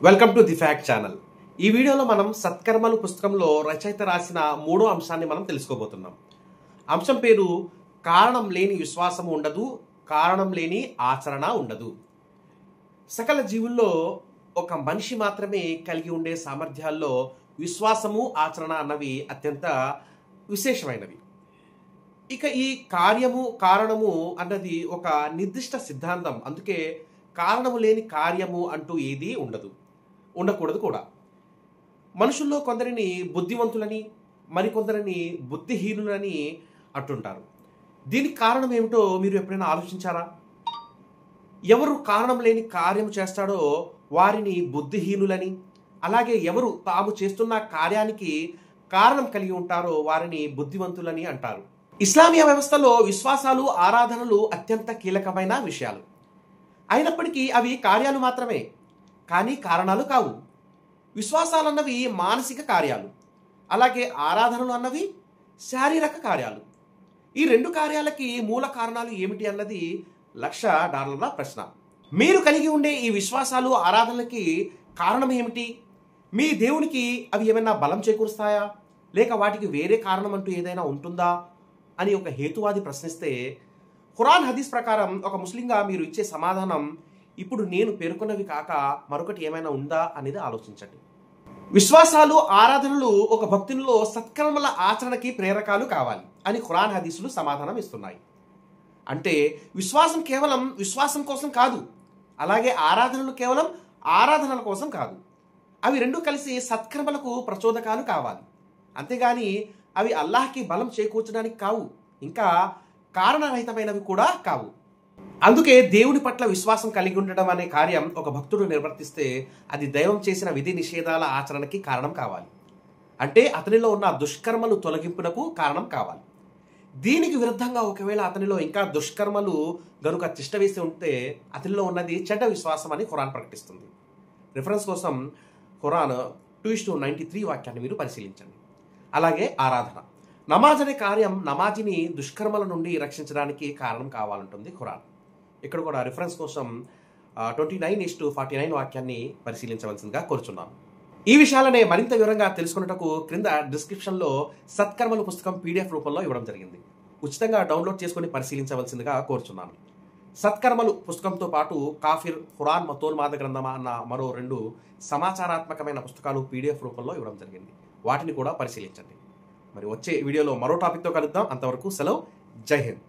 Welcome to the fact channel. ఈ వీడియోలో మనం సత్కర్మలు పుస్తకంలో రచయిత రాసిన మూడో అంశాన్ని మనం తెలుసుకోబోతున్నాం. అంశం పేరు కారణం లేని విశ్వాసము ఉండదు, కారణం లేని ఆచరణ ఉండదు. సకల జీవుల్లో ఒక మనిషి మాత్రమే కలిగి ఉండే సామర్థ్యాల్లో విశ్వాసము, ఆచరణ అన్నవి అత్యంత విశేషమైనవి. ఇక ఈ కార్యము, కారణము అన్నది ఒక నిర్దిష్ట సిద్ధాంతం. అందుకే కారణము లేని కార్యము అంటూ ఏదీ ఉండకూడదు కూడా. మనుషుల్లో కొందరిని బుద్ధివంతులని, మరికొందరిని బుద్ధిహీనులని అంటుంటారు. దీనికి కారణం ఏమిటో మీరు ఎప్పుడైనా ఆలోచించారా? ఎవరు కారణం లేని కార్యం చేస్తాడో వారిని బుద్ధిహీనులని, అలాగే ఎవరు తాము చేస్తున్న కార్యానికి కారణం కలిగి ఉంటారో వారిని బుద్ధివంతులని అంటారు. ఇస్లామియా వ్యవస్థలో విశ్వాసాలు, ఆరాధనలు అత్యంత కీలకమైన విషయాలు. అయినప్పటికీ అవి కార్యాలు మాత్రమే, కానీ కారణాలు కావు. విశ్వాసాలన్నవి మానసిక కార్యాలు, అలాగే ఆరాధనలు అన్నవి శారీరక కార్యాలు. ఈ రెండు కార్యాలకి మూల కారణాలు ఏమిటి అన్నది $1,00,000 ప్రశ్న. మీరు కలిగి ఉండే ఈ విశ్వాసాలు, ఆరాధనలకి కారణం ఏమిటి? మీ దేవునికి అవి ఏమైనా బలం చేకూరుస్తాయా, లేక వాటికి వేరే కారణం అంటూ ఏదైనా ఉంటుందా అని ఒక హేతువాది ప్రశ్నిస్తే, ఖురాన్ హదీస్ ప్రకారం ఒక ముస్లింగా మీరు ఇచ్చే సమాధానం ఇప్పుడు నేను పేర్కొన్నవి కాక మరొకటి ఏమైనా ఉందా అనేది ఆలోచించండి. విశ్వాసాలు, ఆరాధనలు ఒక భక్తుల్లో సత్కర్మల ఆచరణకి ప్రేరకాలు కావాలి అని ఖురాన్ హదీసులు సమాధానం ఇస్తున్నాయి. అంటే విశ్వాసం కేవలం విశ్వాసం కోసం కాదు, అలాగే ఆరాధనలు కేవలం ఆరాధనల కోసం కాదు. అవి రెండు కలిసి సత్కర్మలకు ప్రచోదకాలు కావాలి. అంతేగాని అవి అల్లాహ్కి బలం చేకూర్చడానికి కావు, ఇంకా కారణరహితమైనవి కూడా కావు. అందుకే దేవుడి పట్ల విశ్వాసం కలిగి ఉండడం అనే కార్యం ఒక భక్తుడు నిర్వర్తిస్తే అది దైవం చేసిన విధి నిషేధాల ఆచరణకి కారణం కావాలి. అంటే అతనిలో ఉన్న దుష్కర్మలు తొలగింపునకు కారణం కావాలి. దీనికి విరుద్ధంగా ఒకవేళ అతనిలో ఇంకా దుష్కర్మలు గనుక తిష్టవేసి ఉంటే అతనిలో ఉన్నది చెడ్డ విశ్వాసం అని ఖురాన్ ప్రకటిస్తుంది. రిఫరెన్స్ కోసం ఖురాన్ 2:93 వాక్యాన్ని మీరు పరిశీలించండి. అలాగే ఆరాధన, నమాజ్ అనే కార్యం నమాజిని దుష్కర్మల నుండి రక్షించడానికి కారణం కావాలంటుంది ఖురాన్. ఇక్కడ కూడా రిఫరెన్స్ కోసం 29:49 వాక్యాన్ని పరిశీలించవలసిందిగా కోరుచున్నాను. ఈ విషయాలనే మరింత వివరంగా తెలుసుకున్నటకు క్రింద డిస్క్రిప్షన్లో సత్కర్మల పుస్తకం PDF రూపంలో ఇవ్వడం జరిగింది. ఉచితంగా డౌన్లోడ్ చేసుకుని పరిశీలించవలసిందిగా కోరుచున్నాను. సత్కర్మలు పుస్తకంతో పాటు కాఫిర్, ఖురాన్ మతోన్మాద గ్రంథమా అన్న మరో 2 సమాచారాత్మకమైన పుస్తకాలు PDF రూపంలో ఇవ్వడం జరిగింది. వాటిని కూడా పరిశీలించండి. మరి వచ్చే వీడియోలో మరో టాపిక్తో కలుద్దాం. అంతవరకు సెలవు. జై హింద్.